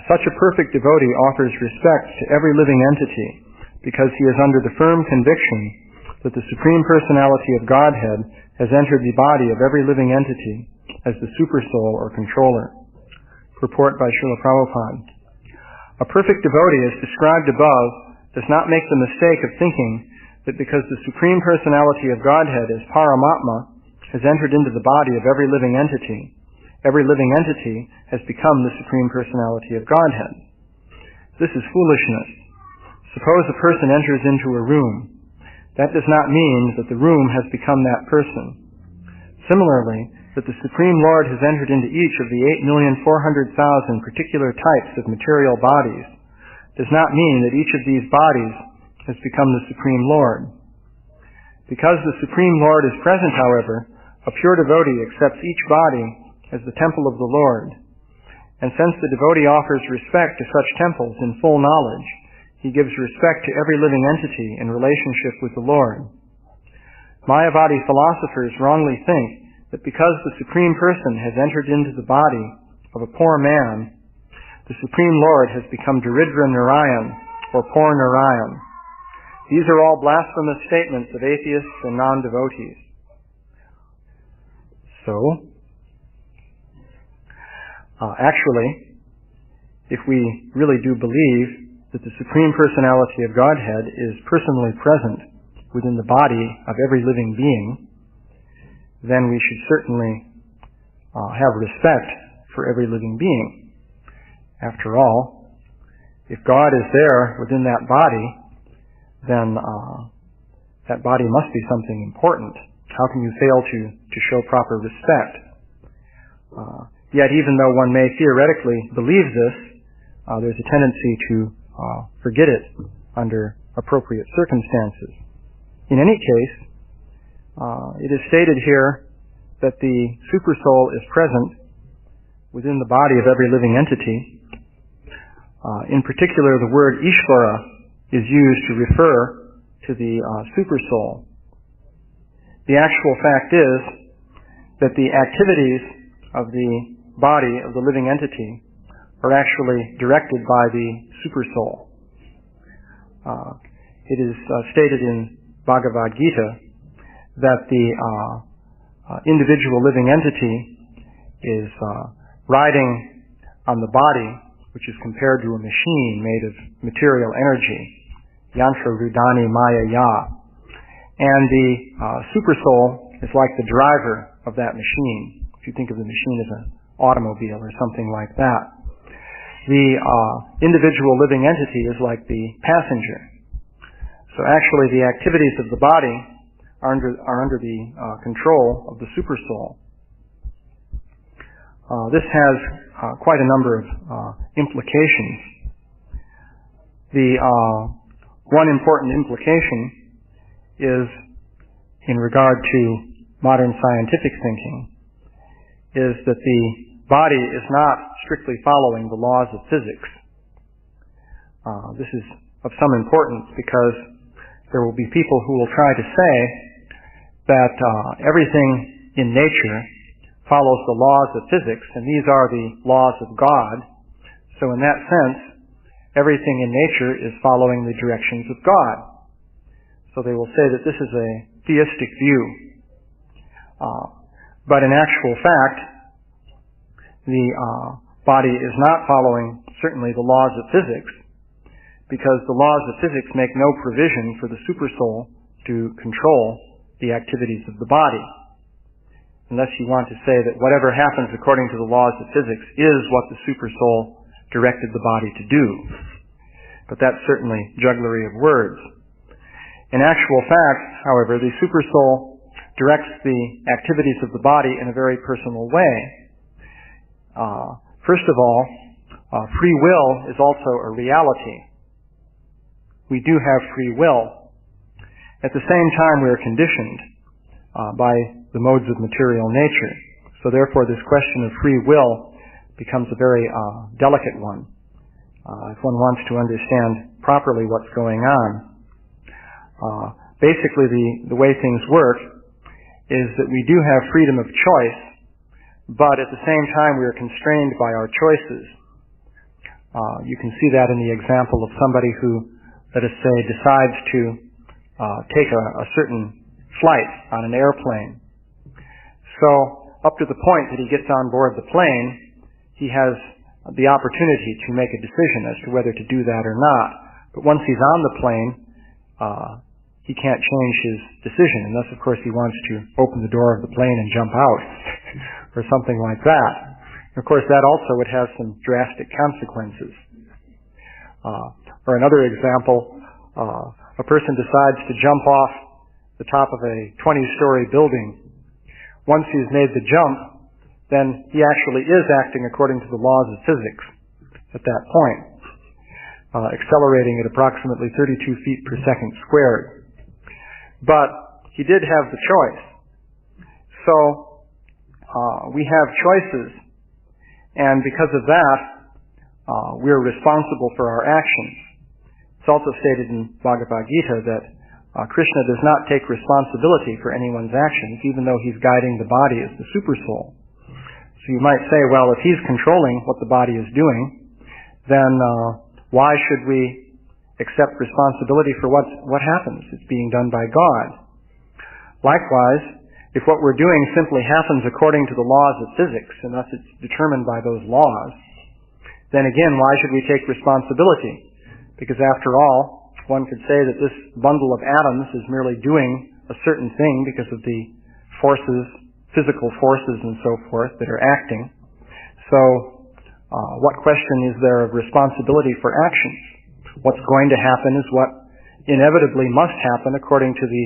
Such a perfect devotee offers respect to every living entity because he is under the firm conviction that the Supreme Personality of Godhead has entered the body of every living entity as the supersoul or controller. Purport by Srila Prabhupada. A perfect devotee, as described above, does not make the mistake of thinking that because the Supreme Personality of Godhead as Paramatma has entered into the body of every living entity has become the Supreme Personality of Godhead. This is foolishness. Suppose a person enters into a room. That does not mean that the room has become that person. Similarly, that the Supreme Lord has entered into each of the 8,400,000 particular types of material bodies does not mean that each of these bodies has become the Supreme Lord. Because the Supreme Lord is present, however, a pure devotee accepts each body as the temple of the Lord. And since the devotee offers respect to such temples in full knowledge, he gives respect to every living entity in relationship with the Lord. Mayavadi philosophers wrongly think that because the Supreme Person has entered into the body of a poor man, the Supreme Lord has become Daridra Narayan, or Poor Narayan. These are all blasphemous statements of atheists and non-devotees. So, actually, if we really do believe that the Supreme Personality of Godhead is personally present within the body of every living being, then we should certainly have respect for every living being. After all, if God is there within that body, then that body must be something important. How can you fail to show proper respect? Yet even though one may theoretically believe this, there's a tendency to forget it under appropriate circumstances. In any case, it is stated here that the Supersoul is present within the body of every living entity. In particular, the word Ishvara is used to refer to the Supersoul. The actual fact is that the activities of the body of the living entity are actually directed by the Supersoul. It is stated in Bhagavad Gita that the individual living entity is riding on the body, which is compared to a machine made of material energy, yantra rudani maya ya. And the supersoul is like the driver of that machine. If you think of the machine as an automobile or something like that. The individual living entity is like the passenger. So actually the activities of the body are under the control of the supersoul. This has quite a number of implications. The one important implication is in regard to modern scientific thinking, is that the body is not strictly following the laws of physics. This is of some importance because there will be people who will try to say that everything in nature follows the laws of physics, and these are the laws of God. So in that sense, everything in nature is following the directions of God. So they will say that this is a theistic view. But in actual fact, the body is not following certainly the laws of physics, because the laws of physics make no provision for the supersoul to control the activities of the body. Unless you want to say that whatever happens according to the laws of physics is what the supersoul directed the body to do. But that's certainly jugglery of words. In actual fact, however, the supersoul directs the activities of the body in a very personal way. First of all, free will is also a reality. We do have free will. At the same time, we are conditioned by the modes of material nature. So therefore, this question of free will becomes a very delicate one. If one wants to understand properly what's going on. Basically, the way things work is that we do have freedom of choice, but at the same time we are constrained by our choices. You can see that in the example of somebody who, let us say, decides to take a certain flight on an airplane. So up to the point that he gets on board the plane, he has the opportunity to make a decision as to whether to do that or not. But once he's on the plane, he can't change his decision, unless, of course, he wants to open the door of the plane and jump out or something like that. And of course, that also would have some drastic consequences. Or another example, a person decides to jump off the top of a 20-story building. Once he's made the jump, then he actually is acting according to the laws of physics at that point, accelerating at approximately 32 feet per second squared. But he did have the choice. So we have choices, and because of that, we're responsible for our actions. It's also stated in Bhagavad Gita that Krishna does not take responsibility for anyone's actions, even though he's guiding the body as the super soul. So you might say, well, if he's controlling what the body is doing, then why should we accept responsibility for what happens? It's being done by God. Likewise, if what we're doing simply happens according to the laws of physics, and thus it's determined by those laws, then again, why should we take responsibility? Because after all, one could say that this bundle of atoms is merely doing a certain thing because of the forces, physical forces and so forth that are acting. So, what question is there of responsibility for actions? What's going to happen is what inevitably must happen according to the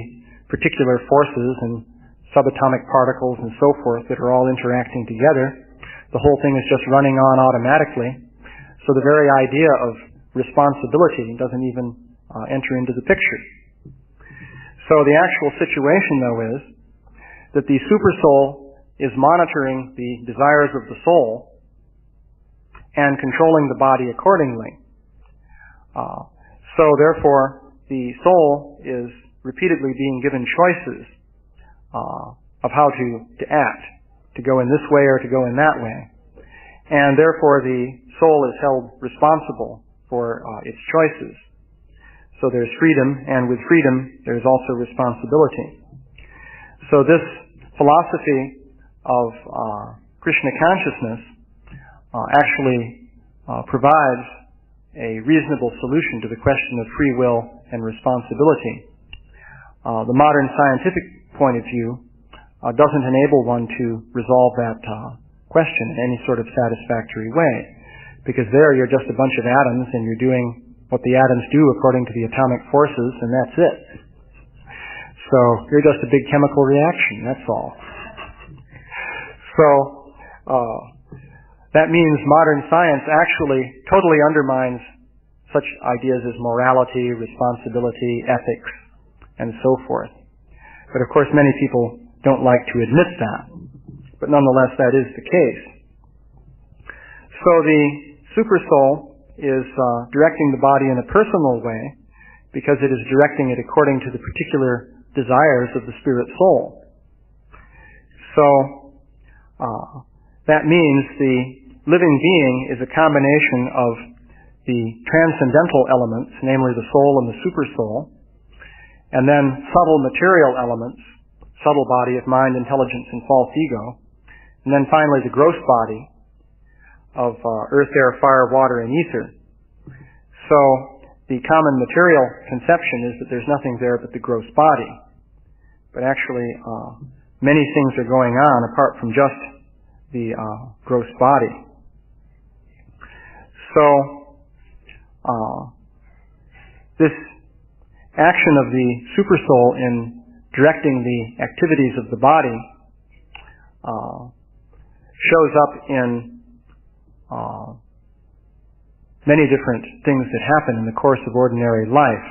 particular forces and subatomic particles and so forth that are all interacting together. The whole thing is just running on automatically. So the very idea of responsibility doesn't even enter into the picture. So the actual situation, though, is that the supersoul is monitoring the desires of the soul and controlling the body accordingly. So therefore, the soul is repeatedly being given choices of how to act, to go in this way or to go in that way. And therefore, the soul is held responsible for its choices. So there's freedom, and with freedom, there's also responsibility. So this philosophy of Krishna consciousness actually provides a reasonable solution to the question of free will and responsibility. The modern scientific point of view doesn't enable one to resolve that question in any sort of satisfactory way, because there you're just a bunch of atoms and you're doing what the atoms do according to the atomic forces, and that's it. So you're just a big chemical reaction, that's all. So that means modern science actually totally undermines such ideas as morality, responsibility, ethics, and so forth. But of course many people don't like to admit that. But nonetheless that is the case. So the supersoul is directing the body in a personal way because it is directing it according to the particular desires of the spirit soul. So that means the living being is a combination of the transcendental elements, namely the soul and the supersoul, and then subtle material elements, subtle body of mind, intelligence, and false ego, and then finally the gross body of earth, air, fire, water, and ether. So the common material conception is that there's nothing there but the gross body. But actually, many things are going on apart from just the gross body. So this action of the supersoul in directing the activities of the body shows up in many different things that happen in the course of ordinary life.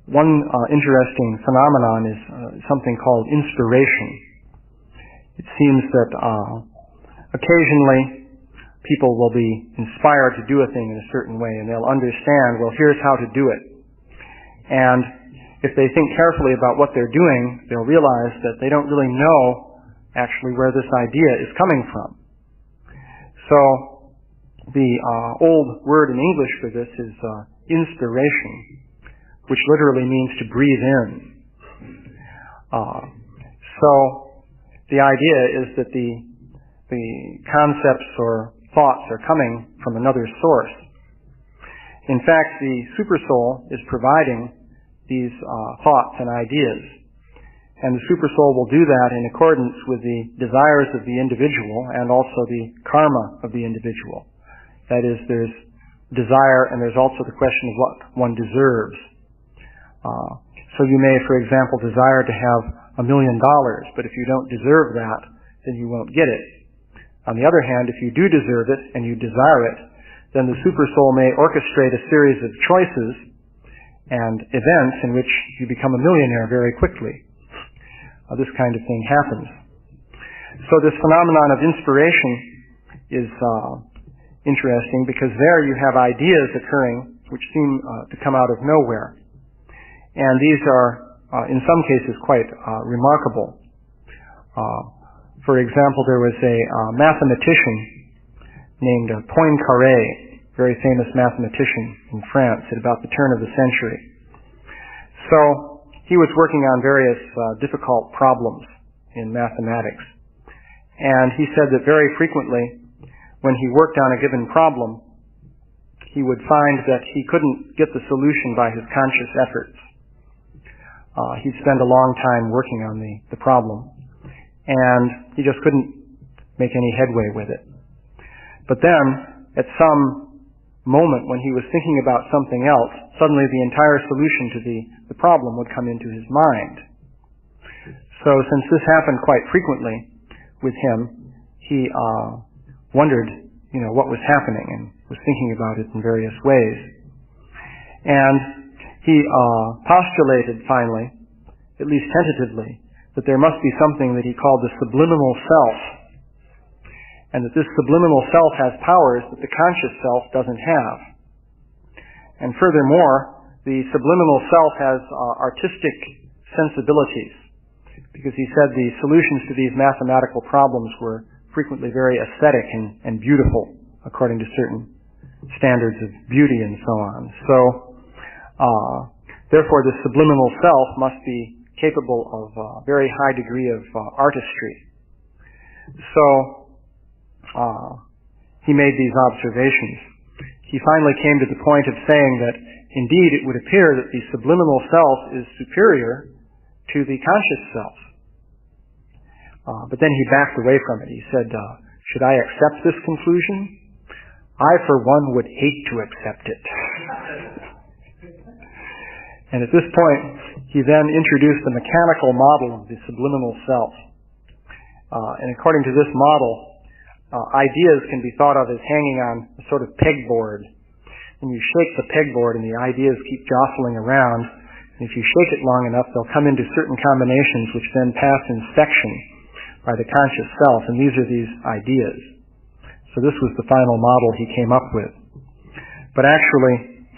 One interesting phenomenon is something called inspiration. It seems that occasionally people will be inspired to do a thing in a certain way, and they'll understand, well, here's how to do it. And if they think carefully about what they're doing, they'll realize that they don't really know actually where this idea is coming from. So The old word in English for this is inspiration, which literally means to breathe in. So the idea is that the concepts or thoughts are coming from another source. In fact, the Supersoul is providing these thoughts and ideas, and the Supersoul will do that in accordance with the desires of the individual and also the karma of the individual. That is, there's desire and there's also the question of what one deserves. So you may, for example, desire to have $1 million, but if you don't deserve that, then you won't get it. On the other hand, if you do deserve it and you desire it, then the Supersoul may orchestrate a series of choices and events in which you become a millionaire very quickly. This kind of thing happens. So this phenomenon of inspiration is interesting because there you have ideas occurring which seem to come out of nowhere. And these are, in some cases, quite remarkable. For example, there was a mathematician named Poincaré, very famous mathematician in France at about the turn of the century. So he was working on various difficult problems in mathematics. And he said that very frequently, when he worked on a given problem, he would find that he couldn't get the solution by his conscious efforts. He'd spend a long time working on the problem, and he just couldn't make any headway with it. But then, at some moment when he was thinking about something else, suddenly the entire solution to the problem would come into his mind. So since this happened quite frequently with him, he wondered, what was happening and was thinking about it in various ways. And he postulated finally, at least tentatively, that there must be something that he called the subliminal self, and that this subliminal self has powers that the conscious self doesn't have. And furthermore, the subliminal self has artistic sensibilities, because he said the solutions to these mathematical problems were frequently very aesthetic and beautiful, according to certain standards of beauty and so on. So, therefore, the subliminal self must be capable of a very high degree of artistry. So, he made these observations. He finally came to the point of saying that indeed it would appear that the subliminal self is superior to the conscious self. But then he backed away from it. He said, should I accept this conclusion? I, for one, would hate to accept it. And at this point, he then introduced the mechanical model of the subliminal self. And according to this model, ideas can be thought of as hanging on a sort of pegboard. And you shake the pegboard and the ideas keep jostling around. And if you shake it long enough, they'll come into certain combinations which then pass inspection by the conscious self. And these are these ideas. So this was the final model he came up with. But actually,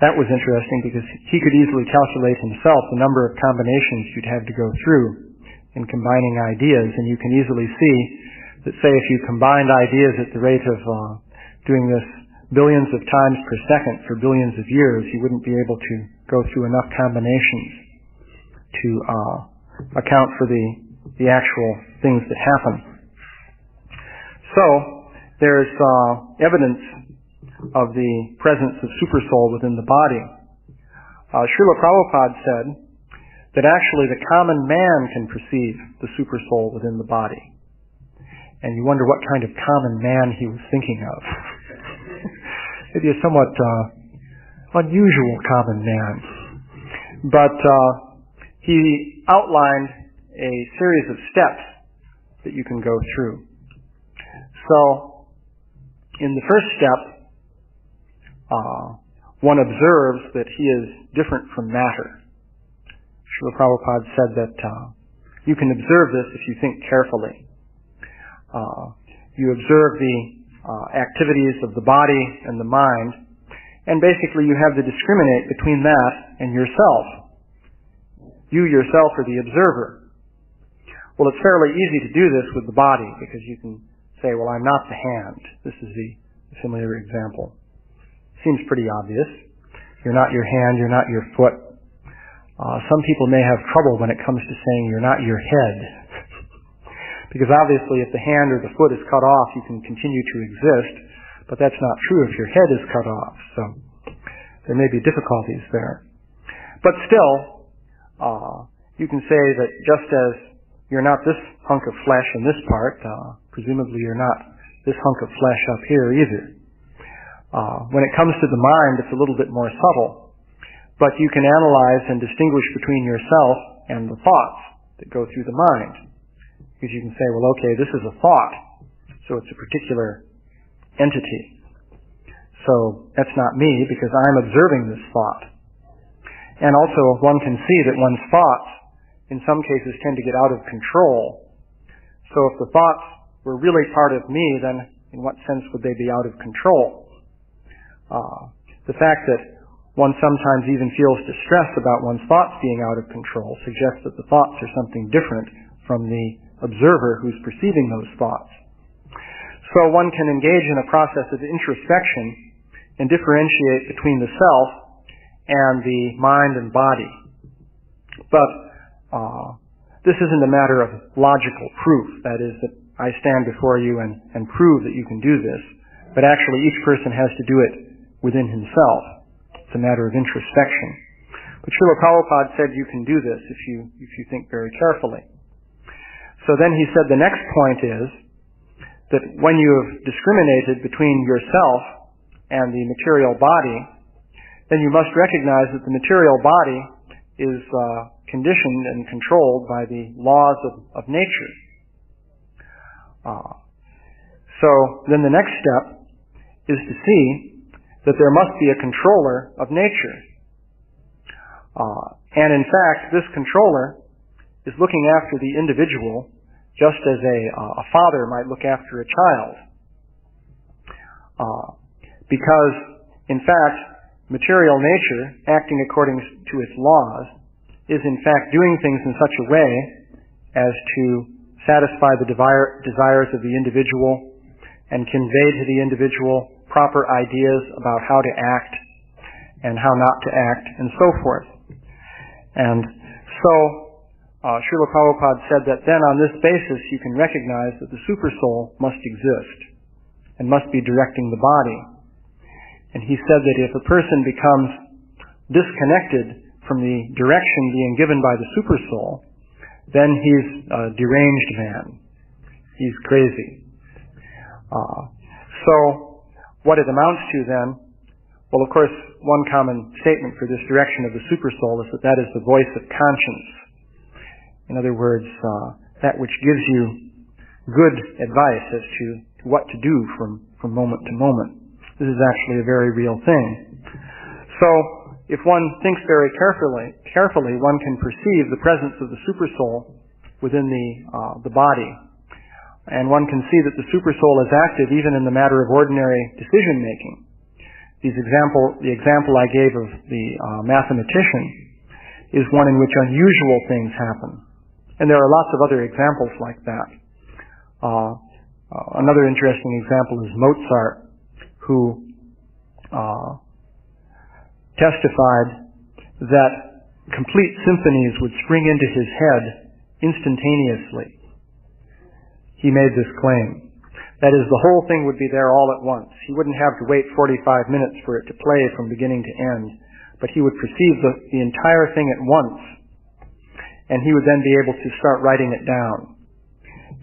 that was interesting because he could easily calculate himself the number of combinations you'd have to go through in combining ideas. And you can easily see that, say, if you combined ideas at the rate of doing this billions of times per second for billions of years, you wouldn't be able to go through enough combinations to account for the actual things that happen. So, there's evidence of the presence of Supersoul within the body. Srila Prabhupada said that actually the common man can perceive the Supersoul within the body. And you wonder what kind of common man he was thinking of. Maybe a somewhat unusual common man. But he outlined a series of steps that you can go through. So, in the first step, one observes that he is different from matter. Srila Prabhupada said that you can observe this if you think carefully. You observe the activities of the body and the mind, and basically you have to discriminate between that and yourself. You yourself are the observer. Well, it's fairly easy to do this with the body because you can say, well, I'm not the hand. This is the familiar example. Seems pretty obvious. You're not your hand, you're not your foot. Some people may have trouble when it comes to saying you're not your head. Because obviously if the hand or the foot is cut off, you can continue to exist, but that's not true if your head is cut off. So there may be difficulties there. But still, you can say that just as you're not this hunk of flesh in this part, presumably you're not this hunk of flesh up here either. When it comes to the mind, it's a little bit more subtle, but you can analyze and distinguish between yourself and the thoughts that go through the mind. Because you can say, well, okay, this is a thought, so it's a particular entity. So that's not me because I'm observing this thought. And also one can see that one's thoughts in some cases tend to get out of control. So if the thoughts were really part of me, then in what sense would they be out of control? The fact that one sometimes even feels distress about one's thoughts being out of control suggests that the thoughts are something different from the observer who's perceiving those thoughts. So one can engage in a process of introspection and differentiate between the self and the mind and body. But this isn't a matter of logical proof, that is, that I stand before you and prove that you can do this, but actually each person has to do it within himself. It's a matter of introspection. But Srila Prabhupada said you can do this if you think very carefully. So then he said the next point is that when you have discriminated between yourself and the material body, then you must recognize that the material body is conditioned and controlled by the laws of nature. So then the next step is to see that there must be a controller of nature. And in fact, this controller is looking after the individual just as a father might look after a child. Because, in fact, material nature, acting according to its laws, is in fact doing things in such a way as to satisfy the desires of the individual and convey to the individual proper ideas about how to act and how not to act and so forth. And so Srila Prabhupada said that then on this basis you can recognize that the supersoul must exist and must be directing the body. And he said that if a person becomes disconnected from the direction being given by the supersoul, then he's a deranged man. He's crazy. So what it amounts to then, well, of course, one common statement for this direction of the supersoul is that that is the voice of conscience. In other words, that which gives you good advice as to what to do from moment to moment. This is actually a very real thing. So, if one thinks very carefully, one can perceive the presence of the supersoul within the body. And one can see that the supersoul is active even in the matter of ordinary decision making. The example I gave of the mathematician is one in which unusual things happen. And there are lots of other examples like that. Another interesting example is Mozart, who testified that complete symphonies would spring into his head instantaneously. He made this claim. That is, the whole thing would be there all at once. He wouldn't have to wait 45 minutes for it to play from beginning to end, but he would perceive the entire thing at once, and he would then be able to start writing it down.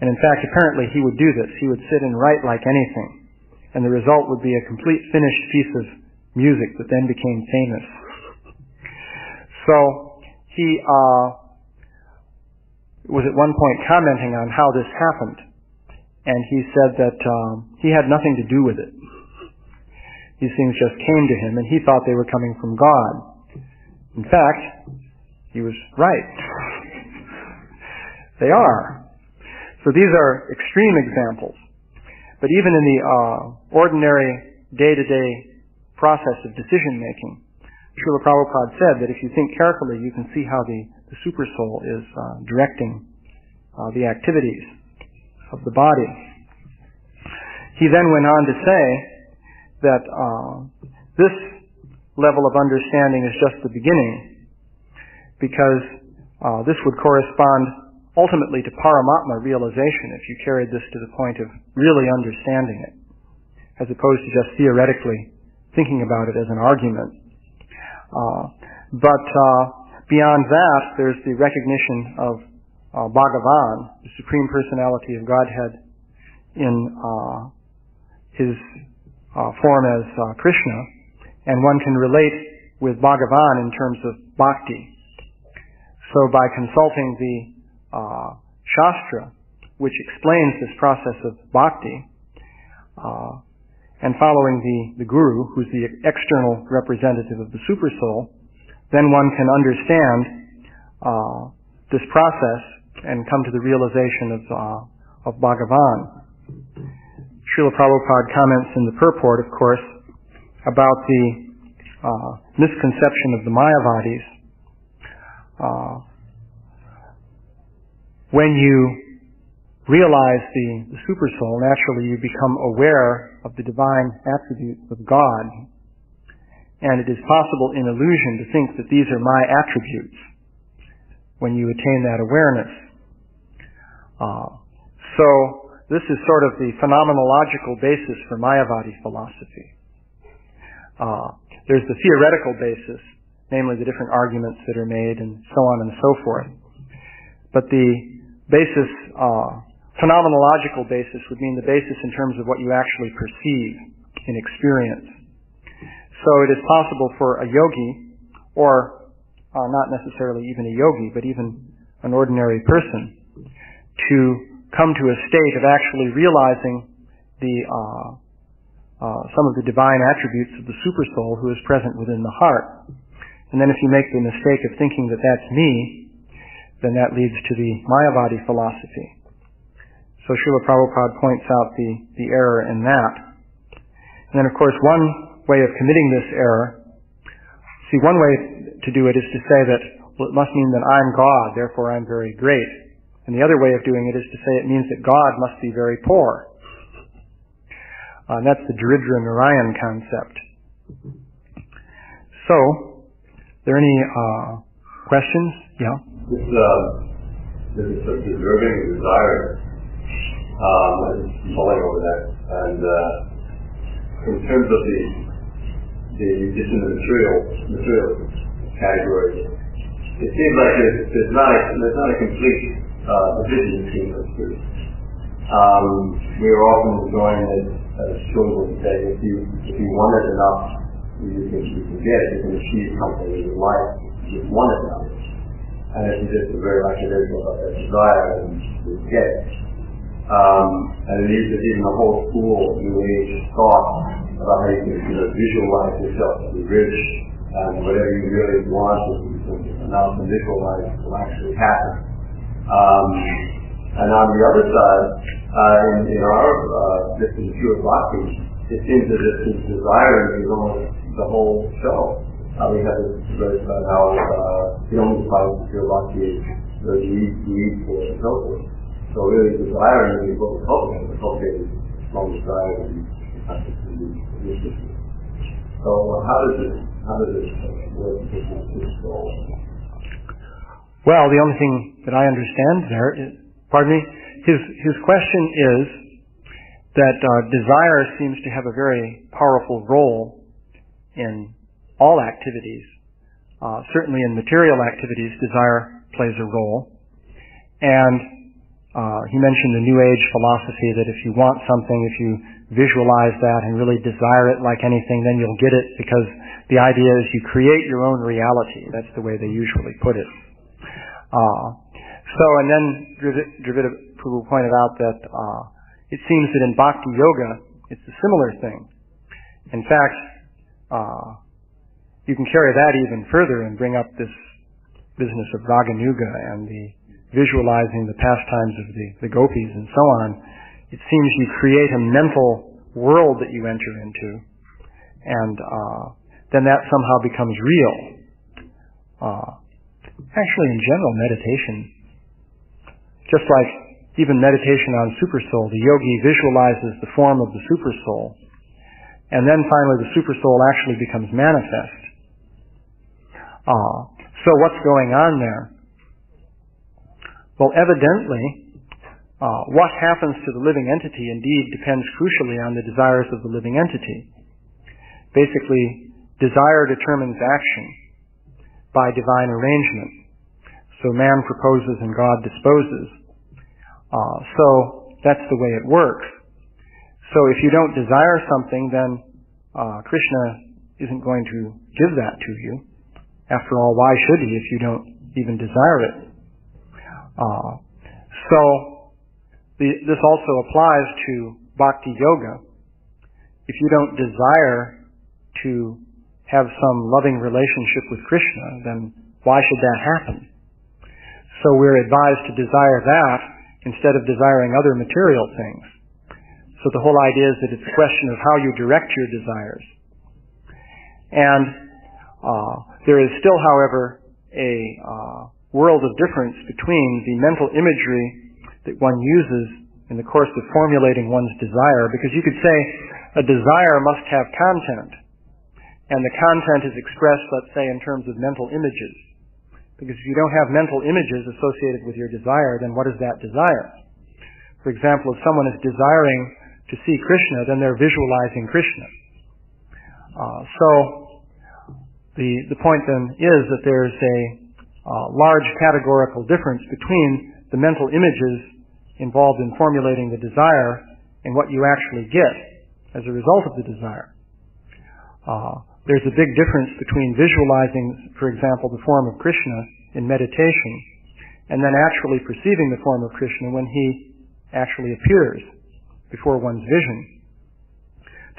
And in fact, apparently he would do this. He would sit and write like anything, and the result would be a complete finished piece of music that then became famous. So he was at one point commenting on how this happened, and he said that he had nothing to do with it. These things just came to him, and he thought they were coming from God. In fact, he was right. They are. So these are extreme examples. But even in the ordinary day-to-day process of decision-making, Srila Prabhupada said that if you think carefully, you can see how the supersoul is directing the activities of the body. He then went on to say that this level of understanding is just the beginning, because this would correspond ultimately to Paramatma realization if you carried this to the point of really understanding it, as opposed to just theoretically thinking about it as an argument. But beyond that, there's the recognition of Bhagavan, the Supreme Personality of Godhead, in his form as Krishna, and one can relate with Bhagavan in terms of bhakti. So by consulting the Shastra, which explains this process of bhakti, and following the Guru, who's the external representative of the Supersoul, then one can understand this process and come to the realization of Bhagavan. Srila Prabhupada comments in the Purport, of course, about the misconception of the Mayavadis. When you realize the Supersoul, naturally you become aware of the divine attributes of God. And it is possible in illusion to think that these are my attributes when you attain that awareness. So this is sort of the phenomenological basis for Mayavadi philosophy. There's the theoretical basis, namely the different arguments that are made and so on and so forth. But the basis, phenomenological basis, would mean the basis in terms of what you actually perceive in experience. So it is possible for a yogi, or not necessarily even a yogi, but even an ordinary person, to come to a state of actually realizing some of the divine attributes of the Supersoul who is present within the heart. And then if you make the mistake of thinking that that's me, then that leads to the Mayavadi philosophy. So Srila Prabhupada points out the error in that. And then of course one way of committing this error, one way to do it is to say that, well, it must mean that I'm God, therefore I'm very great. And the other way of doing it is to say it means that God must be very poor. And that's the Daridra Narayan concept. So, are there any questions? Yeah? This is a deserving desire. I'm mulling over that. And in terms of just in the material category, it seems like there's not a complete division between those two. We are often going as children say, if you want it enough, you can get it. You can achieve something in your life. You just want it enough. And if you just are very lackadaisical about that desire, then you get it. And it is even the whole school of New Age thought about how you can visualize yourself to be rich, and whatever you really want and now can visualize will actually happen. And on the other side, in our just in pure bhakti, it seems as if this desire is almost the whole show. We have this verse about how the only fight of pure bhakti is the need for and so forth. So really, desire is what we're cultivating. We're cultivating strong desire and consciousness. So how does this work with this goal? Well, the only thing that I understand there is, his question is that desire seems to have a very powerful role in all activities. Certainly in material activities, desire plays a role. And he mentioned the New Age philosophy that if you want something, if you visualize that and really desire it like anything, then you'll get it, because the idea is you create your own reality. That's the way they usually put it. And then Dravida Prabhu pointed out that it seems that in Bhakti Yoga, it's a similar thing. In fact, you can carry that even further and bring up this business of Raganuga and the visualizing the pastimes of the gopis and so on. It seems you create a mental world that you enter into, and then that somehow becomes real. Actually, in general, meditation, just like even meditation on supersoul, the yogi visualizes the form of the supersoul, and then finally the supersoul actually becomes manifest. So what's going on there? Well, evidently, what happens to the living entity indeed depends crucially on the desires of the living entity. Basically, desire determines action by divine arrangement. So man proposes and God disposes. So that's the way it works. So if you don't desire something, then Krishna isn't going to give that to you. After all, why should he if you don't even desire it? This also applies to bhakti yoga. If you don't desire to have some loving relationship with Krishna, then why should that happen? So we're advised to desire that instead of desiring other material things. So the whole idea is that it's a question of how you direct your desires. And there is still, however, a world of difference between the mental imagery that one uses in the course of formulating one's desire, because you could say a desire must have content, and the content is expressed, let's say, in terms of mental images. Because if you don't have mental images associated with your desire, then what is that desire? For example, if someone is desiring to see Krishna, then they're visualizing Krishna. The point then is that there's a large categorical difference between the mental images involved in formulating the desire and what you actually get as a result of the desire. There's a big difference between visualizing, for example, the form of Krishna in meditation and then actually perceiving the form of Krishna when he actually appears before one's vision.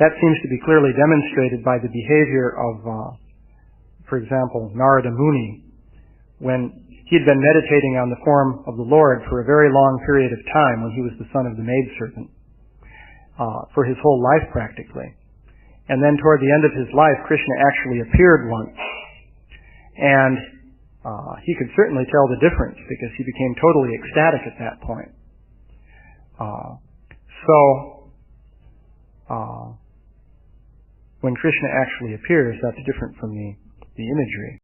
That seems to be clearly demonstrated by the behavior of for example, Narada Muni, when he had been meditating on the form of the Lord for a very long period of time when he was the son of the maidservant, for his whole life practically. And then toward the end of his life, Krishna actually appeared once. And he could certainly tell the difference because he became totally ecstatic at that point. When Krishna actually appears, that's different from the imagery.